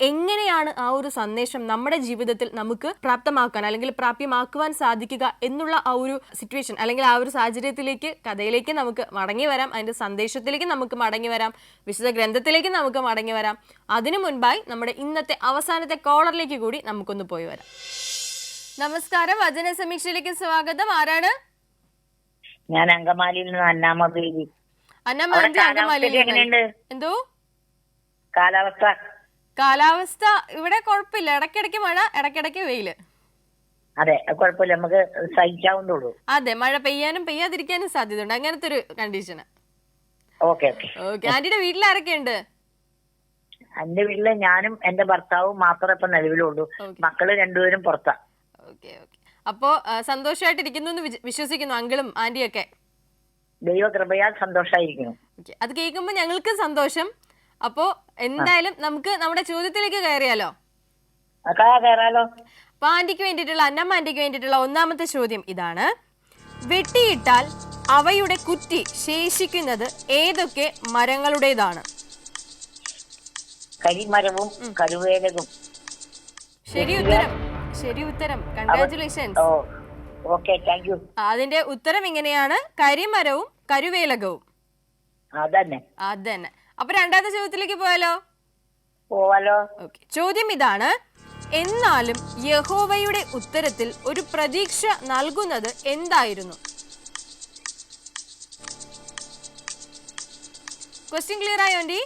എങ്ങനെയാണ് ആ ഒരു സന്ദേശം നമ്മുടെ ജീവിതത്തിൽ നമുക്ക് പ്രാപ്തമാക്കാൻ അല്ലെങ്കിൽ പ്രാപ്യമാക്കുവാൻ സാധിക്കുക എന്നുള്ള ആ ഒരു സിറ്റുവേഷൻ അല്ലെങ്കിൽ ആ ഒരു സാഹചര്യത്തിലേക്ക്, കഥയിലേക്ക് നമുക്ക് മടങ്ങി വരാം. അതിൻ്റെ സന്ദേശത്തിലേക്ക് നമുക്ക് മടങ്ങി വരാം. വിശുദ്ധ ഗ്രന്ഥത്തിലേക്ക് നമുക്ക് മടങ്ങി വരാം. അതിനു മുൻപായി നമ്മുടെ ഇന്നത്തെ അവസാനത്തെ കോളറിലേക്ക് കൂടി നമുക്കൊന്ന് പോയി വരാം. നമസ്കാരം, വചന സമീക്ഷയിലേക്ക് സ്വാഗതം. ആരാണ്? ഞാൻ അങ്കമാലിയിൽ നിന്ന് അന്നാമ്മ ബേബി. എന്തോ കാലാവസ്ഥ ഇവിടെ കുഴപ്പമില്ല. ഇടയ്ക്കിടയ്ക്ക് മഴ, ഇടയ്ക്കിടയ്ക്ക് വെയില്. അതെ, കുഴപ്പമില്ല, നമുക്ക് സഹിക്കാവുന്നുള്ളൂ. അതെ, മഴ പെയ്യാനും പെയ്യാതിരിക്കാനും സാധ്യതയുണ്ട്, അങ്ങനത്തെ ഒരു കണ്ടീഷന്. ഓക്കെ. ആന്റിയുടെ വീട്ടിൽ ആരൊക്കെയുണ്ട്? എന്റെ വീട്ടില് ഞാനും എന്റെ ഭർത്താവും മാത്രമേ ഇപ്പൊ നിലവിലുള്ളൂ. മക്കള് 2 പുറത്താ. അപ്പോ സന്തോഷമായിട്ടിരിക്കുന്നു എന്ന് വിശ്വസിക്കുന്നു അങ്കിളും ആന്റിയൊക്കെ. ദൈവകൃപയാൽ സന്തോഷമായിരിക്കുന്നു. അത് കേൾക്കുമ്പോ ഞങ്ങൾക്ക് സന്തോഷം. അപ്പോ എന്തായാലും നമുക്ക് നമ്മുടെ ചോദ്യത്തിലേക്ക് കയറിയാലോ? കയറാലോ. അപ്പൊ ആന്റിക്ക് വേണ്ടിയിട്ടുള്ള, അന്നമ്മ ആന്റിക്ക് വേണ്ടിയിട്ടുള്ള 1ാമത്തെ ചോദ്യം ഇതാണ്: വെട്ടിയിട്ടാൽ അവയുടെ കുറ്റി ശേഷിക്കുന്നത് ഏതൊക്കെ മരങ്ങളുടേതാണ്? കരിമരവും കരുവേലകും. ശരി ഉത്തരം കൺഗ്രാറ്റുലേഷൻസ്. Okay, thank U. അതിന്റെ ഉത്തരം ഇങ്ങനെയാണ്, കരിമരവും കരുവേലകവും. അതന്നെ. അപ്പൊ രണ്ടാമത്തെ ചോദ്യത്തിലേക്ക് പോയാലോ? പോവാലോ. ഓക്കെ, ചോദ്യം ഇതാണ്. എന്നാലും യഹോവയുടെ ഉത്തരത്തിൽ ഒരു പ്രതീക്ഷ നൽകുന്നത് എന്തായിരുന്നു? ക്വസ്റ്റ്യൻ ക്ലിയർ ആയോ ആന്റി?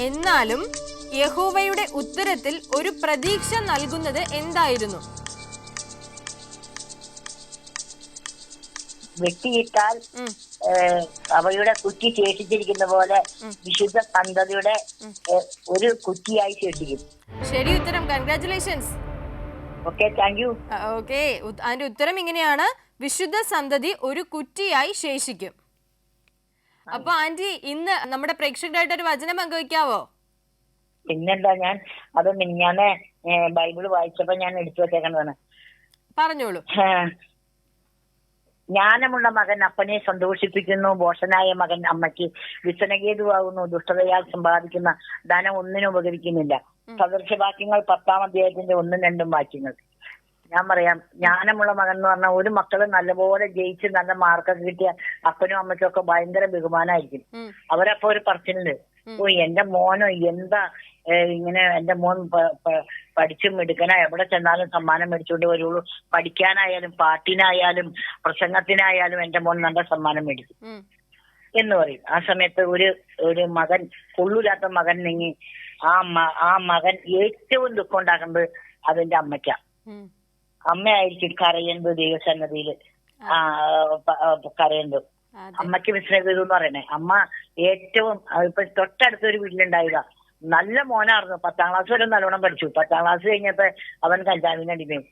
എന്നാലും യഹോവയുടെ ഉത്തരത്തിൽ ഒരു പ്രതീക്ഷ നൽകുന്നത് എന്തായിരുന്നു? വെട്ടിയിട്ടാൽ അവയുടെ കുറ്റി ശേഷിച്ചിരിക്കുന്ന പോലെ വിശുദ്ധ സന്തതിയുടെ ഒരു കുറ്റിയായി ശേഷിക്കും. ശരി ഉത്തരം, congratulations. Okay, thank U. Okay, അതിന്റെ ഉത്തരം ഇങ്ങനെയാണ്, വിശുദ്ധ സന്തതി ഒരു കുറ്റിയായി ശേഷിക്കും. അപ്പൊ ആന്റി, ഇന്ന് നമ്മുടെ പ്രേക്ഷകരായിട്ട് ഒരു വചനം പങ്കുവയ്ക്കാവോ? പിന്നെന്താ, ഞാൻ ബൈബിള് വായിച്ചപ്പോ ഞാൻ എടുത്തു വെച്ചേക്കണതാണ്. പറഞ്ഞോളൂ. ജ്ഞാനമുള്ള മകൻ അപ്പനെ സന്തോഷിപ്പിക്കുന്നു, ഭോഷനായ മകൻ അമ്മയ്ക്ക് വ്യസനഹേതുവാകുന്നു. ദുഷ്ടതയാൽ സമ്പാദിക്കുന്ന ധനം ഒന്നിനും ഉപകരിക്കുന്നില്ല. സദൃശവാക്യങ്ങൾ 10-ാം അധ്യായത്തിന്റെ 1-2 വാക്യങ്ങൾ. ഞാൻ പറയാം, ജ്ഞാനമുള്ള മകൻ എന്ന് പറഞ്ഞാൽ ഒരു മക്കള് നല്ലപോലെ ജയിച്ച് നല്ല മാർക്കൊക്കെ കിട്ടിയ അപ്പനും അമ്മയ്ക്കും ഒക്കെ ഭയങ്കര ബഹുമാനമായിരിക്കും. അവരപ്പോ ഒരു പറച്ചിലുണ്ട്, എന്റെ മോനോ എന്താ ഇങ്ങനെ, എന്റെ മോൻ പഠിച്ചും എടുക്കണ, എവിടെ ചെന്നാലും സമ്മാനം മേടിച്ചുകൊണ്ട് വരുള്ളൂ, പഠിക്കാനായാലും പാട്ടിനായാലും പ്രസംഗത്തിനായാലും എന്റെ മോൻ നല്ല സമ്മാനം മേടിക്കും എന്ന് പറയും. ആ സമയത്ത് ഒരു മകൻ, കൊള്ളൂലാത്ത മകൻ നീങ്ങി ആ മകൻ ഏറ്റവും ദുഃഖം ഉണ്ടാക്കുന്നത് അതിന്റെ അമ്മയ്ക്കാ. അമ്മയായിരിക്കും കരയുന്നത്, ദൈവസന്നതിയില് കരയുന്നത്. അമ്മയ്ക്ക് മിസ്നേഹം എന്ന് പറയണേ. അമ്മ ഏറ്റവും, ഇപ്പൊ തൊട്ടടുത്തൊരു വീട്ടിലുണ്ടായതാ, നല്ല മോനായിരുന്നു, 10-ാം ക്ലാസ് വരെ നല്ലോണം പഠിച്ചു. 10-ാം ക്ലാസ് കഴിഞ്ഞപ്പോ അവൻ കഞ്ചാവിന് അടിമയും.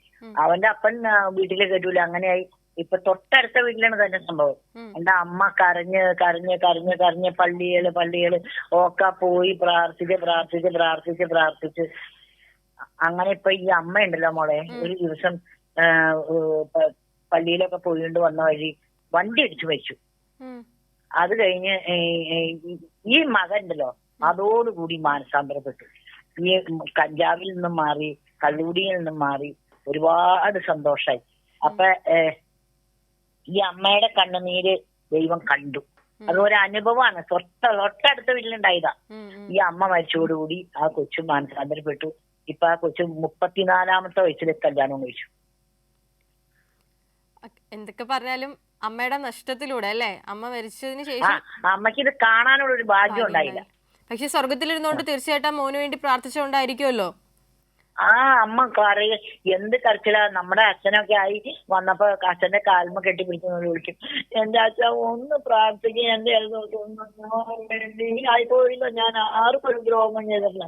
അവന്റെ അപ്പൻ വീട്ടില് കേട്ടൂല, അങ്ങനെയായി. ഇപ്പൊ തൊട്ടടുത്ത വീട്ടിലാണ് തന്നെ സംഭവം. എന്റെ അമ്മ കരഞ്ഞ് കരഞ്ഞ് കരഞ്ഞ് കരഞ്ഞ് പള്ളികള് ഒക്കെ പോയി പ്രാർത്ഥിച്ച് അങ്ങനെ ഇപ്പൊ ഈ അമ്മ ഉണ്ടല്ലോ മോളെ, ഒരു ദിവസം പള്ളിയിലൊക്കെ പോയിണ്ട് വന്ന വഴി വണ്ടി അടിച്ചു മരിച്ചു. അത് കഴിഞ്ഞ് ഈ മകൻ ഉണ്ടല്ലോ, അതോടുകൂടി മാനസാന്തരപ്പെട്ടു. ഈ കഞ്ചാവിൽ നിന്നും മാറി, കള്ളുകുടിയിൽ നിന്നും മാറി, ഒരുപാട് സന്തോഷായി. അപ്പൊ ഈ അമ്മയുടെ കണ്ണുനീര് ദൈവം കണ്ടു. അതൊരു അനുഭവമാണ്. തൊട്ടടുത്ത വീട്ടിലുണ്ടായതാ. ഈ അമ്മ മരിച്ചോടുകൂടി ആ കൊച്ചു മാനസാന്തരപ്പെട്ടു. ഇപ്പൊ ആ കൊച്ചു 34-ാമത്തെ വയസ്സിൽ കല്യാണം കഴിച്ചു. എന്തൊക്കെ പറഞ്ഞാലും അമ്മയുടെ നഷ്ടത്തിലൂടെ അല്ലേ, അമ്മ മരിച്ചതിന് ശേഷം അമ്മയ്ക്ക് ഇത് കാണാനുള്ള ഒരു ഭാഗ്യം ഉണ്ടായില്ല. പക്ഷെ സ്വർഗത്തിലിരുന്നോണ്ട് തീർച്ചയായിട്ടും മോന് വേണ്ടി പ്രാർത്ഥിച്ചുകൊണ്ടായിരിക്കുമല്ലോ. അമ്മ എന്ത് കരച്ചിലാ. നമ്മുടെ അച്ഛനൊക്കെ ആയി വന്നപ്പോ അച്ഛന്റെ കാൽമ കെട്ടിപ്പിടിക്കുന്നത് വിളിക്കും, എന്റെ അച്ഛൻ ഒന്ന് പ്രാർത്ഥിക്കും, എന്റെ ആയിപ്പോയില്ല, ഞാൻ ആർക്കും ഒരു ദ്രോഹം ചെയ്തില്ല.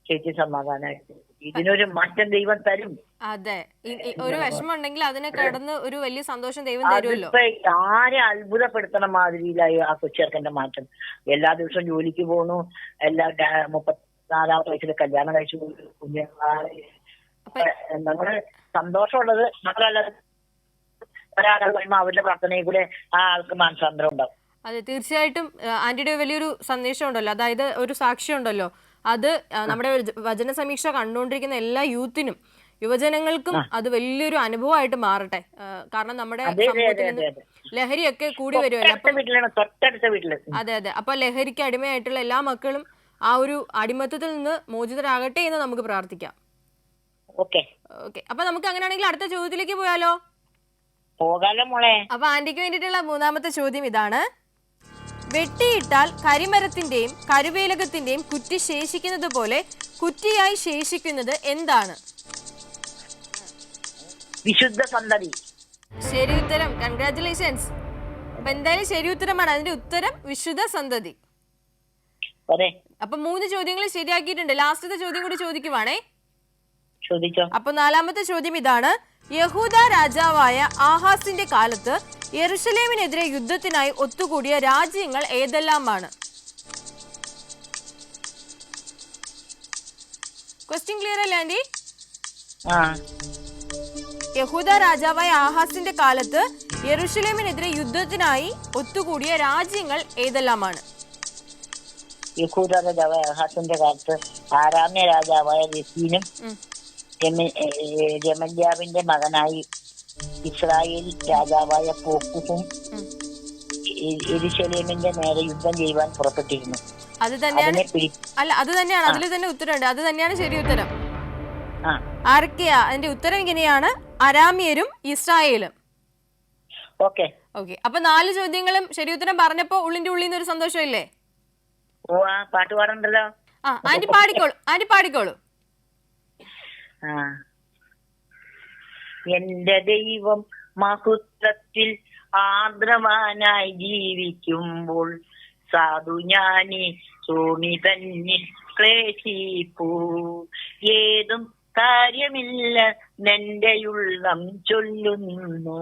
ചേച്ചി സമാധാനമായിട്ട് ഇതിനൊരു മാറ്റം ദൈവം തരും. അതെ, ഒരു വിഷമം ഉണ്ടെങ്കിൽ അതിനെ കടന്ന് ഒരു വലിയ സന്തോഷം ദൈവം തരുമല്ലോ. ആരെ അത്ഭുതപ്പെടുത്തണ മാതിരിയിലായി ആ കൊച്ചിയർക്കന്റെ മാറ്റം. എല്ലാ ദിവസവും ജോലിക്ക് പോകുന്നു, 34-ാമത്തെ വയസ്സിൽ കല്യാണം കഴിച്ചു, നമ്മള് സന്തോഷമുള്ളത് മാത്രമല്ല, ഒരാളെ കഴിയുമ്പോ അവരുടെ പ്രാർത്ഥനയിൽ കൂടെ ആ ആൾക്ക് മാനസാന്തരം ഉണ്ടാവും. അതെ, തീർച്ചയായിട്ടും ആന്റിയുടെ വലിയൊരു സന്ദേശം ഉണ്ടല്ലോ, അതായത് ഒരു സാക്ഷ്യം ഉണ്ടല്ലോ. അത് നമ്മുടെ വചന സമീക്ഷ കണ്ടുകൊണ്ടിരിക്കുന്ന എല്ലാ യൂത്തിനും, യുവജനങ്ങൾക്കും അത് വലിയൊരു അനുഭവമായിട്ട് മാറട്ടെ. കാരണം നമ്മുടെ ലഹരിയൊക്കെ കൂടി വരുമല്ലോ. അതെ. അപ്പൊ ലഹരിക്ക് അടിമയായിട്ടുള്ള എല്ലാ മക്കളും ആ ഒരു അടിമത്തത്തിൽ നിന്ന് മോചിതരാകട്ടെ എന്ന് നമുക്ക് പ്രാർത്ഥിക്കാം. ഓക്കെ. അപ്പൊ നമുക്ക് അങ്ങനെയാണെങ്കിൽ അടുത്ത ചോദ്യത്തിലേക്ക് പോയാലോ? അപ്പൊ ആന്റിക്ക് വേണ്ടിയിട്ടുള്ള 3-ാമത്തെ ചോദ്യം ഇതാണ്. വെട്ടിയിട്ടാൽ കരിമരത്തിന്റെയും കരുവേലകത്തിന്റെയും കുറ്റി ശേഷിക്കുന്നത് പോലെ കുറ്റിയായി ശേഷിക്കുന്നത് എന്താണ്? വിശുദ്ധ സന്തതി. ശരി ഉത്തരം, കൺഗ്രാറ്റുലേഷൻസ്. അപ്പൊ എന്തായാലും ശരി ഉത്തരമാണ്. അതിന്റെ ഉത്തരം വിശുദ്ധ സന്തതി. അപ്പൊ 3 ചോദ്യങ്ങൾ ശരിയാക്കിയിട്ടുണ്ട്. ലാസ്റ്റത്തെ ചോദ്യം കൂടി ചോദിക്കുവാണേ. അപ്പൊ 4-ാമത്തെ ചോദ്യം ഇതാണ്. യഹൂദ രാജാവായ ആഹാസിന്റെ കാലത്ത് യെരുശലേമിനെതിരെ യുദ്ധത്തിനായി ഒത്തുകൂടിയ രാജ്യങ്ങൾ ഏതെല്ലാമാണ്? ക്വസ്റ്റ്യൻ ക്ലിയർ അല്ലേ ആന്റി? യഹൂദ രാജാവായ ആഹാസിന്റെ കാലത്ത് യെരൂശലേമിനെതിരെ യുദ്ധത്തിനായി ഒത്തുകൂടിയ രാജ്യങ്ങൾ ഏതെല്ലാമാണ്? യഹൂദ രാജാവായ ആഹാസിന്റെ കാലത്ത് ആരാമ്യ രാജാവായ രസീനും രമല്യാവിന്റെ മകനായി ഇസ്രായേൽ രാജാവായ പോക്കുഹും യെരൂശലേമിന്റെ നേരെ യുദ്ധം ചെയ്യുവാൻ പുറപ്പെട്ടിരുന്നു. അത് തന്നെയാണ് അത് തന്നെയാണ് അതിൽ തന്നെ ഉത്തരമുണ്ട്. അത് തന്നെയാണ് ശരി ഉത്തരം. ആരൊക്കെയാ? അതിന്റെ ഉത്തരം ഇങ്ങനെയാണ്: അരാമ്യരും ഇസ്രായേലും. ഓക്കെ. അപ്പൊ 4 ചോദ്യങ്ങളും ശരി ഉത്തരം പറഞ്ഞപ്പോ ഉള്ളിന്റെ ഉള്ളിൽ നിന്ന് ഒരു സന്തോഷമില്ലേ? ഓ, ആ പാട്ട് പാടണ്ടല്ലോ. ആന്റി പാടിക്കോളൂ. എന്റെ ദൈവം മഹത്വത്തിൽ ആർദ്രവാനായി ജീവിക്കുമ്പോൾ സാധു ഞാനീ ഭൂമി തന്നിൽ ക്ലേശിപ്പൂ. ഏതും കാര്യമില്ല നിന്റെ ഉള്ളം ചൊല്ലുന്നു.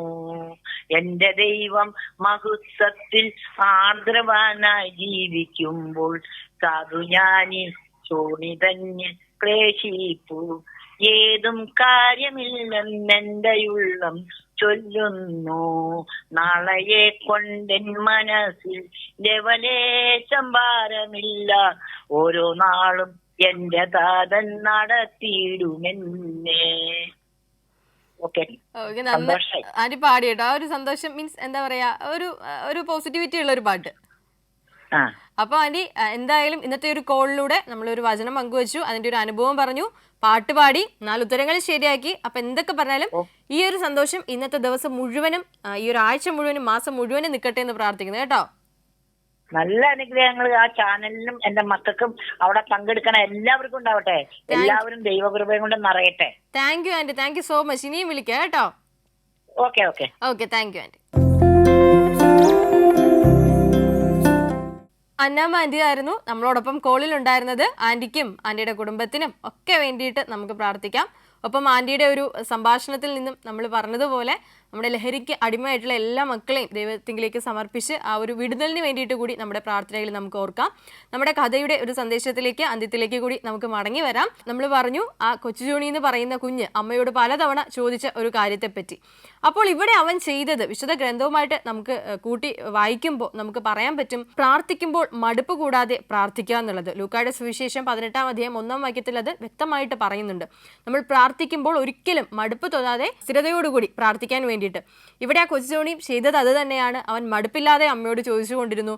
എന്റെ ദൈവം മഹത്വത്തിൽ ആർദ്രവാനായി ജീവിക്കുമ്പോൾ സാധു ഞാനീ ഭൂമി തന്നിൽ ക്ലേശിപ്പൂ. ഏതും കാര്യമില്ലെന്നെന്റെ ഉള്ളം ചൊല്ലുന്നു. നാളെയെ കൊണ്ടെൻ മനസ്സിൽ ലവലേശം ഭാരമില്ല. ഓരോ നാളും എന്റെ താതൻ നടത്തിയിടുമെന്നെ. Okay, anti പാടിയിട്ടോ. ആ ഒരു സന്തോഷം മീൻസ് എന്താ പറയാ, ഒരു പോസിറ്റിവിറ്റി ഉള്ള ഒരു പാട്ട്. അപ്പൊ ആന്റി എന്തായാലും ഇന്നത്തെ ഒരു കോളിലൂടെ നമ്മളൊരു വചനം പങ്കുവച്ചു, അതിന്റെ ഒരു അനുഭവം പറഞ്ഞു, പാട്ട് പാടി, 4 ഉത്തരങ്ങൾ ശരിയാക്കി. അപ്പൊ എന്തൊക്കെ പറഞ്ഞാലും ഈ ഒരു സന്തോഷം ഇന്നത്തെ ദിവസം മുഴുവനും, ഈ ഒരു ആഴ്ച മുഴുവനും, മാസം മുഴുവനും നിൽക്കട്ടെ എന്ന് പ്രാർത്ഥിക്കുന്നു കേട്ടോ. നല്ല അനുഗ്രഹങ്ങൾ ആ ചാനലിനും എന്റെ മക്കൾക്കും അവിടെ പങ്കെടുക്കണ എല്ലാവർക്കും ഉണ്ടാവട്ടെ. എല്ലാവരും ദൈവകൃപയും കൊണ്ട് നിറയട്ടെ. Thank you aunty, thank you so much. ഇനിയും വിളിക്കാം കേട്ടോ. Okay, thank you aunty. Annamma aunty ആയിരുന്നു നമ്മളോടൊപ്പം കോളിൽ ഉണ്ടായിരുന്നത്. ആന്റിക്കും ആന്റിയുടെ കുടുംബത്തിനും ഒക്കെ വേണ്ടിയിട്ട് നമുക്ക് പ്രാർത്ഥിക്കാം. ഒപ്പം ആന്റിയുടെ ഒരു സംഭാഷണത്തിൽ നിന്നും നമ്മൾ പറഞ്ഞതുപോലെ നമ്മുടെ ലഹരിക്ക് അടിമയായിട്ടുള്ള എല്ലാ മക്കളെയും ദൈവത്തിലേക്ക് സമർപ്പിച്ച് ആ ഒരു വിടുതലിന് വേണ്ടിയിട്ട് കൂടി നമ്മുടെ പ്രാർത്ഥനയിൽ നമുക്ക് ഓർക്കാം. നമ്മുടെ കഥയുടെ ഒരു സന്ദേശത്തിലേക്ക്, അന്ത്യത്തിലേക്ക് കൂടി നമുക്ക് മടങ്ങി വരാം. നമ്മൾ പറഞ്ഞു ആ കൊച്ചു ജോണി എന്ന് പറയുന്ന കുഞ്ഞ് അമ്മയോട് പലതവണ ചോദിച്ച ഒരു കാര്യത്തെപ്പറ്റി. അപ്പോൾ ഇവിടെ അവൻ ചെയ്തത് വിശുദ്ധ ഗ്രന്ഥവുമായിട്ട് നമുക്ക് കൂട്ടി വായിക്കുമ്പോൾ നമുക്ക് പറയാൻ പറ്റും, പ്രാർത്ഥിക്കുമ്പോൾ മടുപ്പ് കൂടാതെ പ്രാർത്ഥിക്കുക എന്നുള്ളത്. ലൂക്കായുടെ സുവിശേഷം 18-ാം അധ്യായം 1-ാം വാക്യത്തിൽ അത് വ്യക്തമായിട്ട് പറയുന്നുണ്ട്. നമ്മൾ പ്രാർത്ഥിക്കുമ്പോൾ ഒരിക്കലും മടുപ്പ് തോന്നാതെ സ്ഥിരതയോടുകൂടി പ്രാർത്ഥിക്കാൻ വേണ്ടിയിട്ട്. ഇവിടെ ആ കൊച്ചു ജോണി ചെയ്തത് അത് തന്നെയാണ്. അവൻ മടുപ്പില്ലാതെ അമ്മയോട് ചോദിച്ചുകൊണ്ടിരുന്നു.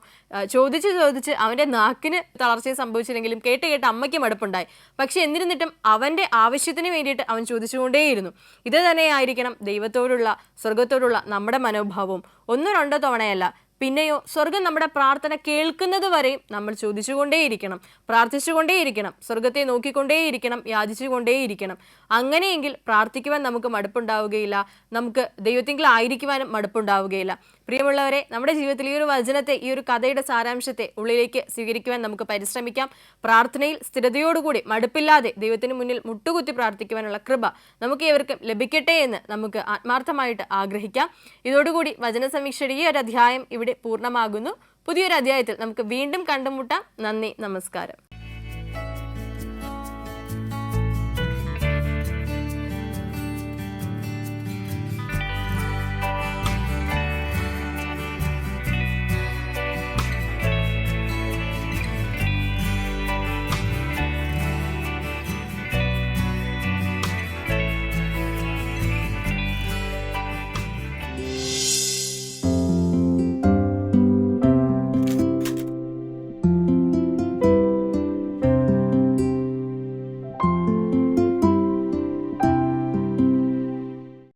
ചോദിച്ച് അവന്റെ നാക്കിന് തളർച്ച സംഭവിച്ചില്ലെങ്കിലും കേട്ട് അമ്മയ്ക്ക് മടുപ്പുണ്ടായി. പക്ഷെ എന്നിരുന്നിട്ടും അവന്റെ ആവശ്യത്തിന് വേണ്ടിയിട്ട് അവൻ ചോദിച്ചുകൊണ്ടേയിരുന്നു. ഇത് തന്നെയായിരിക്കണം ദൈവത്തോടുള്ള, സ്വർഗത്തോടുള്ള നമ്മുടെ മനോഭാവവും. 1-2 തവണയല്ല, പിന്നെയോ സ്വർഗം നമ്മുടെ പ്രാർത്ഥന കേൾക്കുന്നത് വരെയും നമ്മൾ ചോദിച്ചുകൊണ്ടേയിരിക്കണം, പ്രാർത്ഥിച്ചുകൊണ്ടേയിരിക്കണം, സ്വർഗത്തെ നോക്കിക്കൊണ്ടേയിരിക്കണം, യാചിച്ചുകൊണ്ടേയിരിക്കണം. അങ്ങനെയെങ്കിൽ പ്രാർത്ഥിക്കുവാൻ നമുക്ക് മടുപ്പുണ്ടാവുകയില്ല, നമുക്ക് ദൈവത്തിങ്കിൽ ആയിരിക്കുവാനും മടുപ്പുണ്ടാവുകയില്ല. പ്രിയമുള്ളവരെ, നമ്മുടെ ജീവിതത്തിൽ ഈ ഒരു വചനത്തെ, ഈ ഒരു കഥയുടെ സാരാംശത്തെ ഉള്ളിലേക്ക് സ്വീകരിക്കുവാൻ നമുക്ക് പരിശ്രമിക്കാം. പ്രാർത്ഥനയിൽ സ്ഥിരതയോടുകൂടി മടുപ്പില്ലാതെ ദൈവത്തിന് മുന്നിൽ മുട്ടുകുത്തി പ്രാർത്ഥിക്കുവാനുള്ള കൃപ നമുക്ക് ഏവർക്കും ലഭിക്കട്ടെ എന്ന് നമുക്ക് ആത്മാർത്ഥമായിട്ട് ആഗ്രഹിക്കാം. ഇതോടുകൂടി വചന സമീക്ഷയുടെ ഈ ഒരു അധ്യായം ഇവിടെ പൂർണ്ണമാകുന്നു. പുതിയൊരു അധ്യായത്തിൽ നമുക്ക് വീണ്ടും കണ്ടുമുട്ടാം. നന്ദി, നമസ്കാരം.